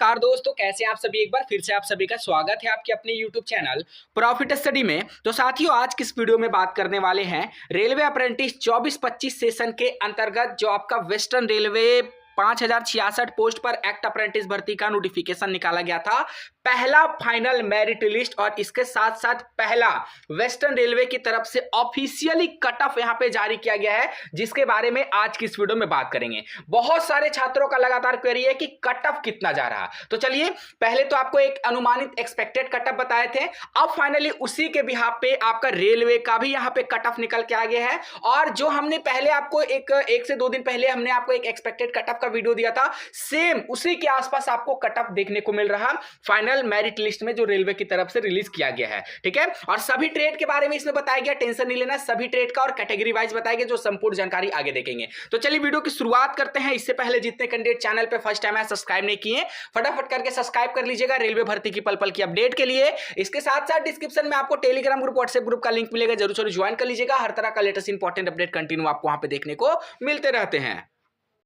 नमस्कार दोस्तों, कैसे हैं आप सभी। एक बार फिर से आप सभी का स्वागत है आपके अपने YouTube चैनल प्रॉफिट स्टडी में। तो साथियों, आज की इस वीडियो में बात करने वाले हैं रेलवे अप्रेंटिस 24-25 सेशन के अंतर्गत जो आपका वेस्टर्न रेलवे 5066 पोस्ट पर एक्ट अप्रेंटिस भर्ती का नोटिफिकेशन निकाला गया था। पहला फाइनल मेरिट लिस्ट और इसके साथ साथ पहला वेस्टर्न रेलवे की तरफ से ऑफिशियली कट ऑफ यहां पे जारी किया गया है, जिसके बारे में आज की इस वीडियो में बात करेंगे। बहुत सारे छात्रों का लगातार क्वेरी है कि कट ऑफ कितना जा रहा। तो चलिए, पहले तो आपको एक अनुमानित एक्सपेक्टेड कट ऑफ बताए थे, अब फाइनली उसी के बिहाफ पे आपका रेलवे का भी यहां पे कट ऑफ निकल के आ गया है। और जो हमने पहले आपको एक से दो दिन पहले हमने आपको एक एक्सपेक्टेड कट ऑफ का वीडियो दिया था, सेम उसी के आसपास आपको कट ऑफ देखने को मिल रहा फाइनल मेरिट लिस्ट में जो रेलवे की तरफ से रिलीज किया गया है। ठीक है, और सभी ट्रेड के बारे में इसमें बताया गया, टेंशन नहीं लेना, सभी ट्रेड का और कैटेगरी वाइज बताया गया, जो संपूर्ण जानकारी आगे देखेंगे। तो चलिए वीडियो की शुरुआत करते हैं। इससे पहले जितने कैंडिडेट चैनल पे फर्स्ट टाइम है सब्सक्राइब नहीं किए, फटाफट करके सब्सक्राइब कर लीजिएगा रेलवे भर्ती की पल पल की अपडेट के लिए। इसके साथ साथ डिस्क्रिप्शन में आपको टेलीग्राम ग्रुप, व्हाट्सएप ग्रुप का लिंक मिलेगा, जरूर जरूर ज्वाइन कर लीजिएगा। हर तरह का लेटेस्ट इंपॉर्टेंट अपडेट कंटिन्यू आपको वहां पे देखने को मिलते रहते हैं।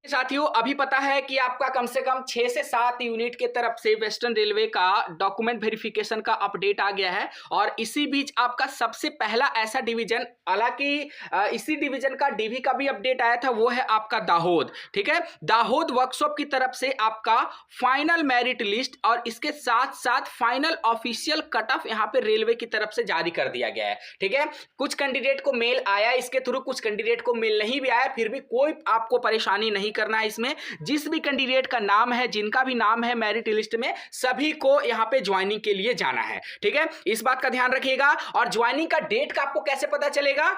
साथियों, अभी पता है कि आपका कम से कम 6 से 7 यूनिट के तरफ से वेस्टर्न रेलवे का डॉक्यूमेंट वेरिफिकेशन का अपडेट आ गया है। और इसी बीच आपका सबसे पहला ऐसा डिवीजन, हालांकि इसी डिवीजन का डीवी का भी अपडेट आया था, वो है आपका दाहोद। ठीक है, दाहोद वर्कशॉप की तरफ से आपका फाइनल मेरिट लिस्ट और इसके साथ साथ फाइनल ऑफिशियल कट ऑफ यहां पे रेलवे की तरफ से जारी कर दिया गया है। ठीक है, कुछ कैंडिडेट को मेल आया इसके थ्रू, कुछ कैंडिडेट को मेल नहीं भी आया, फिर भी कोई आपको परेशानी नहीं करना है। इसमें जिस भी कैंडिडेट का नाम है, जिनका भी नाम है मेरिट लिस्ट में, सभी को यहां पे ज्वाइनिंग के लिए जाना है। ठीक है, इस बात का ध्यान रखिएगा। और ज्वाइनिंग का डेट का आपको कैसे पता चलेगा,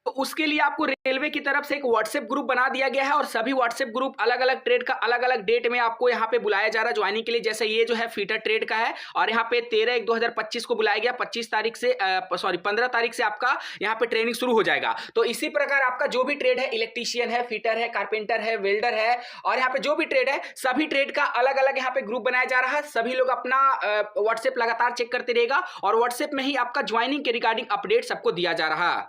तो उसके लिए आपको रेलवे की तरफ से एक व्हाट्सएप ग्रुप बना दिया गया है और सभी व्हाट्सएप ग्रुप अलग अलग ट्रेड का अलग अलग डेट में आपको यहां पे बुलाया जा रहा है ज्वाइनिंग के लिए। जैसे ये जो है फीटर ट्रेड का है और यहां पे 13/1/2025 को बुलाया गया, 15 तारीख से आपका यहां पे ट्रेनिंग शुरू हो जाएगा। तो इसी प्रकार आपका जो भी ट्रेड है, इलेक्ट्रीशियन है, फिटर है, कारपेंटर है, वेल्डर है, और यहाँ पे जो भी ट्रेड है, सभी ट्रेड का अलग अलग यहाँ पे ग्रुप बनाया जा रहा है। सभी लोग अपना व्हाट्सएप लगातार चेक करते रहेगा और व्हाट्सएप में ही आपका ज्वाइनिंग के रिगार्डिंग अपडेट सबको दिया जा रहा है।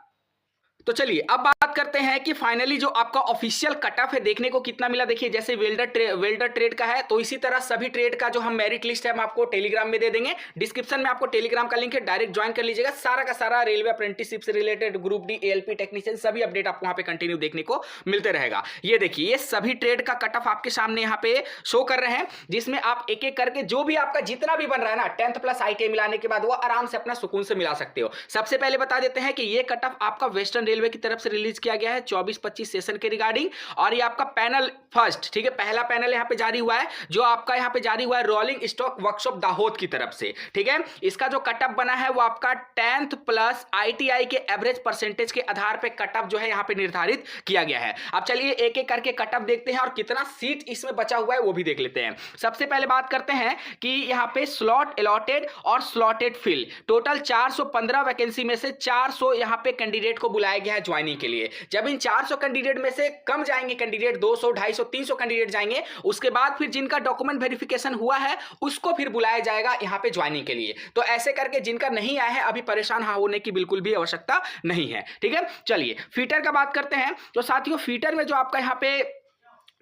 तो चलिए अब बात करते हैं कि फाइनली जो आपका ऑफिशियल कट ऑफ है देखने को कितना मिला। देखिए, जैसे वेल्डर ट्रेड का है, तो इसी तरह सभी ट्रेड का जो हम मेरिट लिस्ट है हम आपको टेलीग्राम में दे देंगे। डिस्क्रिप्शन में आपको टेलीग्राम का लिंक है, डायरेक्ट ज्वाइन कर लीजिएगा। सारा का सारा रेलवे अप्रेंटिसशिप से related group D, ALP technician, सभी अपडेट आपको वहां पे कंटिन्यू देखने को मिलते रहेगा। ये देखिए, ये सभी ट्रेड का कट ऑफ आपके सामने यहाँ पे शो कर रहे हैं, जिसमें आप एक एक करके जो भी आपका जितना भी बन रहा है ना, 10th प्लस ITI मिलाने के बाद वो आराम से अपना सुकून से मिला सकते हो। सबसे पहले बता देते हैं कि ये कट ऑफ आपका वेस्टर्न रेलवे की तरफ से रिलीज किया गया है 24-25 सेशन के रिगार्डिंग। और ये आपका पैनल फर्स्ट, ठीक है, पहला पैनल यहां पे जारी हुआ है, जो आपका यहां पे जारी हुआ है रोलिंग स्टॉक वर्कशॉप दाहोद की तरफ से। ठीक है, इसका जो कट ऑफ बना है वो आपका 10th प्लस ITI के एवरेज परसेंटेज के आधार पे कट ऑफ जो है यहां पे निर्धारित किया गया है। अब चलिए एक एक करके कट ऑफ देखते हैं और कितना सीट इसमें बचा हुआ है वो भी देख लेते हैं। सबसे पहले बात करते हैं कि यहां पे स्लॉट अलॉटेड और स्लॉटेड फिल, टोटल 415 वैकेंसी में से 400 यहां पे कैंडिडेट को बुलाया गया है ज्वाइनिंग के लिए। जब इन 400 कैंडिडेट में से कम जाएंगे कैंडिडेट, 200, 250, 300 कैंडिडेट जाएंगे, उसके बाद फिर जिनका डॉक्यूमेंट वेरिफिकेशन हुआ है उसको फिर बुलाया जाएगा यहां पे ज्वाइनिंग के लिए। तो ऐसे करके जिनका नहीं आया है अभी परेशान होने की बिल्कुल भी आवश्यकता नहीं है। ठीक है, चलिए फीटर का बात करते हैं। तो साथियों, फीटर में जो आपका यहां पे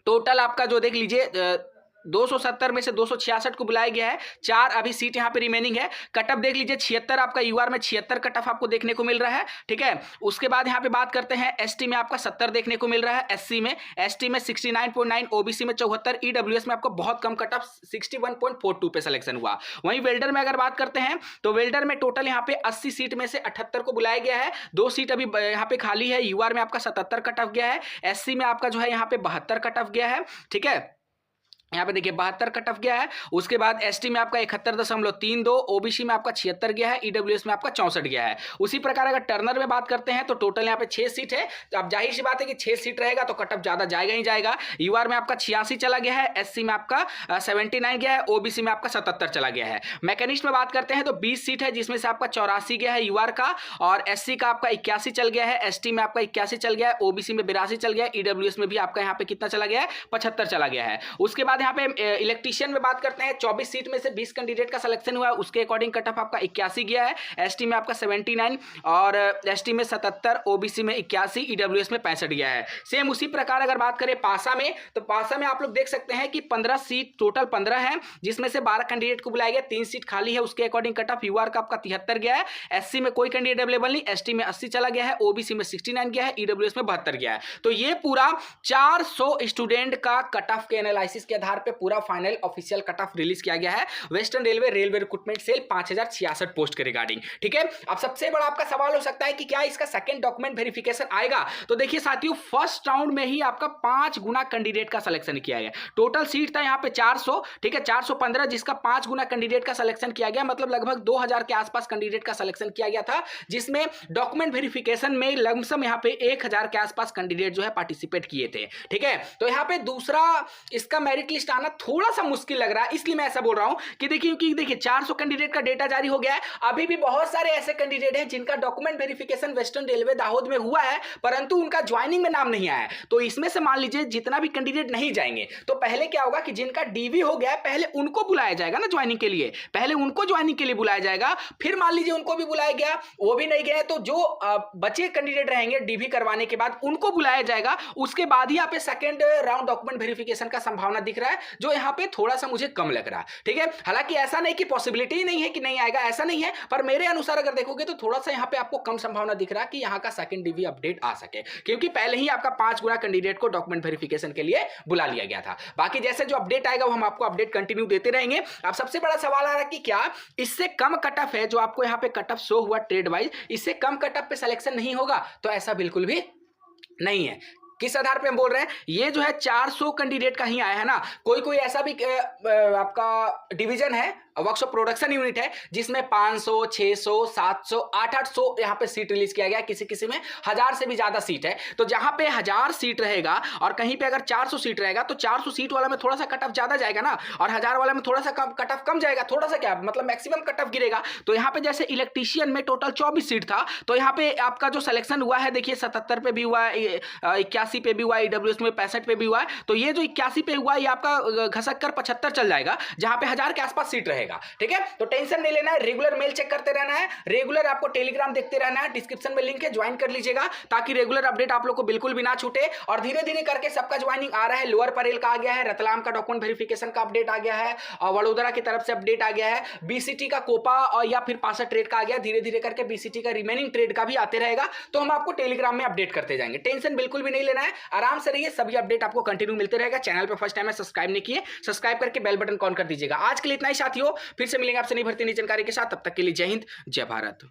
टोटल आपका जो देख लीजिए 270 में से 266 को बुलाया गया है, 4 अभी सीट यहां पे रिमेनिंग है। कट ऑफ देख लीजिए 76 आपका यूआर में 76 कट ऑफ आपको देखने को मिल रहा है। ठीक है, उसके बाद यहां पे बात करते हैं एसटी में आपका 70 देखने को मिल रहा है, एसटी में 69.9, ओबीसी में 74, ईडब्ल्यूएस में आपको बहुत कम कट ऑफ 61.42 पे सिलेक्शन हुआ। वहीं वेल्डर में अगर बात करते हैं तो वेल्डर में टोटल यहां पे 80 सीट में से 78 को बुलाया गया है, 2 सीट अभी यहां पे खाली है। यूआर में आपका 77 कट ऑफ गया है, एससी में आपका जो है यहां पे 72 कट ऑफ गया है। ठीक है, यहाँ पे देखिए 72 कट ऑफ गया है। उसके बाद एसटी में आपका 71.32, ओबीसी में आपका 76 गया है, ईडब्ल्यूएस में आपका 64 गया है। उसी प्रकार अगर टर्नर में बात करते हैं तो टोटल यहाँ पे 6 सीट है। तो अब जाहिर सी बात है कि 6 सीट रहेगा तो कट ऑफ ज्यादा जाएगा ही जाएगा। यूआर में आपका 86 चला गया है, एससी में आपका 79 गया है, ओबीसी में आपका 77 चला गया है। मैकेनिस्ट में बात करते हैं तो 20 सीट है, जिसमें से आपका 84 गया है यूआर का, और एससी का आपका 81 चल गया है, एसटी में आपका 81 चल गया है, ओबीसी में 82 चल गया है, ईडब्ल्यूएस में भी आपका यहाँ पे कितना चला गया है, 75 चला गया है। उसके बाद बाद यहाँ पे इलेक्ट्रीशियन में बात करते हैं, 24 सीट में से 20 कैंडिडेट का सिलेक्शन हुआ है, उसके अकॉर्डिंग कट ऑफ आपका 81 गया है, एसटी में आपका 79 और एसटी में 77, ओबीसी में 81, ईडब्ल्यूएस में 65 गया है। सेम उसी प्रकार अगर बात करें पासा में, तो पासा में आप लोग देख सकते हैं कि 15 सीट टोटल 15 है, जिसमें से 12 कैंडिडेट को बुलाया गया, 3 सीट खाली है, उसके अकॉर्डिंग कट ऑफ यूआर का आपका 73 गया है, एससी में कोई कैंडिडेट अवेलेबल नहीं, एसटी में 80 चला गया है, ओबीसी में 69 गया है, ईडब्ल्यूएस में 72 गया है। तो ये पूरा 400 स्टूडेंट का कट ऑफ के एनालिसिस के आधार पे पूरा final official cut off release किया गया है western railway recruitment cell 5066 post के रिगार्डिंग। ठीक है, अब सबसे बड़ा आपका सवाल हो सकता है कि क्या इसका सेकंड डॉक्यूमेंट वेरिफिकेशन आएगा? तो देखिए साथियों, फर्स्ट राउंड में ही आपका 5 गुना कैंडिडेट का सिलेक्शन किया गया। टोटल सीट था यहाँ पे 400, ठीक है, 415, जिसका 5 गुना कैंडिडेट का सिलेक्शन किया गया, मतलब लगभग 2000 के आसपास कैंडिडेट का सिलेक्शन किया गया था, जिसमें डॉक्यूमेंट वेरिफिकेशन में लमसम यहाँ पे 1000 के आसपास कैंडिडेट जो है पार्टिसिपेट किए थे। ठीक है, तो यहाँ पे दूसरा इसका मेरिट लिस्ट आना थोड़ा सा मुश्किल लग रहा है, इसलिए मैं ऐसा बोल रहा हूं कि देखिए 400 कैंडिडेट का डेटा जारी हो गया है, अभी भी बहुत सारे ऐसे कैंडिडेट हैं जिनका document verification western railway Dahod में हुआ है, परंतु उनका ज्वाइनिंग में नाम नहीं आया है। तो इसमें से मान लीजिए जितना भी कैंडिडेट नहीं जाएंगे, तो पहले क्या होगा कि जिनका डीवी हो गया है पहले उनको बुलाया जाएगा ना ज्वाइनिंग के लिए, पहले उनको ज्वाइनिंग के लिए बुलाया जाएगा, फिर मान लीजिए उनको भी बुलाया गया, वो भी नहीं गए, तो जो बचे कैंडिडेट रहेंगे डीवी करवाने के बाद उनको बुलाया जाएगा, उसके बाद ही यहाँ पे सेकंड राउंड डॉक्यूमेंट वेरिफिकेशन का संभावना दिख रहा है, जो यहाँ पे थोड़ा सा मुझे कम लग रहा है। ठीक है, हालांकि ऐसा नहीं कि पॉसिबिलिटी नहीं है कि नहीं आएगा, ऐसा नहीं है, पर मेरे अनुसार अगर देखोगे तो थोड़ा सा यहाँ पे आपको कम संभावना दिख रहा है कि यहाँ का सेकंड डीवी अपडेट आ सके, क्योंकि पहले ही आपका 5 गुना कैंडिडेट को डॉक्यूमेंट वेरिफिकेशन के लिए बुला लिया गया था। बाकी जैसे जो अपडेट आएगा वो हम आपको अपडेट कंटिन्यू देते रहेंगे। अब सबसे बड़ा सवाल आ रहा है कि क्या इससे कम कट ऑफ है, जो आपको यहाँ पे कट ऑफ शो हुआ ट्रेड वाइज, इससे कम कट ऑफ पे सिलेक्शन नहीं होगा? तो ऐसा बिल्कुल भी नहीं है। किस आधार पे हम बोल रहे हैं? ये जो है 400 कैंडिडेट का ही आया है ना, कोई ऐसा भी आपका डिवीजन है, वर्कशॉप प्रोडक्शन यूनिट है, जिसमें 500, 600, 700, 800 यहाँ पे सीट रिलीज किया गया, किसी में 1000 से भी ज्यादा सीट है। तो जहां पे 1000 सीट रहेगा और कहीं पे अगर 400 सीट रहेगा, तो 400 सीट वाला में थोड़ा सा कट ऑफ ज्यादा जाएगा ना, और 1000 वाला में थोड़ा सा कट ऑफ कम जाएगा, थोड़ा सा क्या मतलब मैक्सिमम कट ऑफ गिरेगा। तो यहाँ पे जैसे इलेक्ट्रीशियन में टोटल 24 सीट था, तो यहाँ पे आपका जो सिलेक्शन हुआ है देखिए 77 पे भी हुआ है, 81 पे भी हुआ है, ईडब्ल्यूएस में 65 पे भी हुआ है। तो ये जो 81 पे हुआ है ये आपका घसक कर 75 चल जाएगा, जहां पे 1000 के आसपास सीट रहेगा। ठीक है, तो टेंशन नहीं लेना है, रेगुलर मेल चेक करते रहना है, रेगुलर आपको टेलीग्राम देखते रहना है, डिस्क्रिप्शन में लिंक है, ज्वाइन कर लीजिएगा, ताकि रेगुलर अपडेट आप लोग को बिल्कुल भी ना छूटे। और धीरे धीरे करके सबका ज्वाइनिंग आ रहा है, लोअर परेल का आ गया है, रतलाम का डॉक्यूमेंट वेरिफिकेशन का अपडेट आ गया है, और वडोदरा की तरफ से अपडेट आ गया है, बीसीटी का कोपा और या फिर पासा ट्रेड का आ गया, धीरे धीरे करके बीसीटी का रिमेनिंग ट्रेड का भी आते रहेगा। तो हम आपको टेलीग्राम में अपडेट करते जाएंगे, टेंशन बिल्कुल भी नहीं लेना है, आराम से रहिए, सभी अपडेट आपको कंटिन्यू मिलते रहेगा। चैनल पर फर्स्ट टाइम है सब्सक्राइब नहीं किए, सब्सक्राइब करके बेल बटन ऑन कर दीजिएगा। आज के लिए इतना ही साथियों, फिर से मिलेंगे आपसे नई भर्ती नई जानकारी के साथ, तब तक के लिए जय हिंद जय भारत।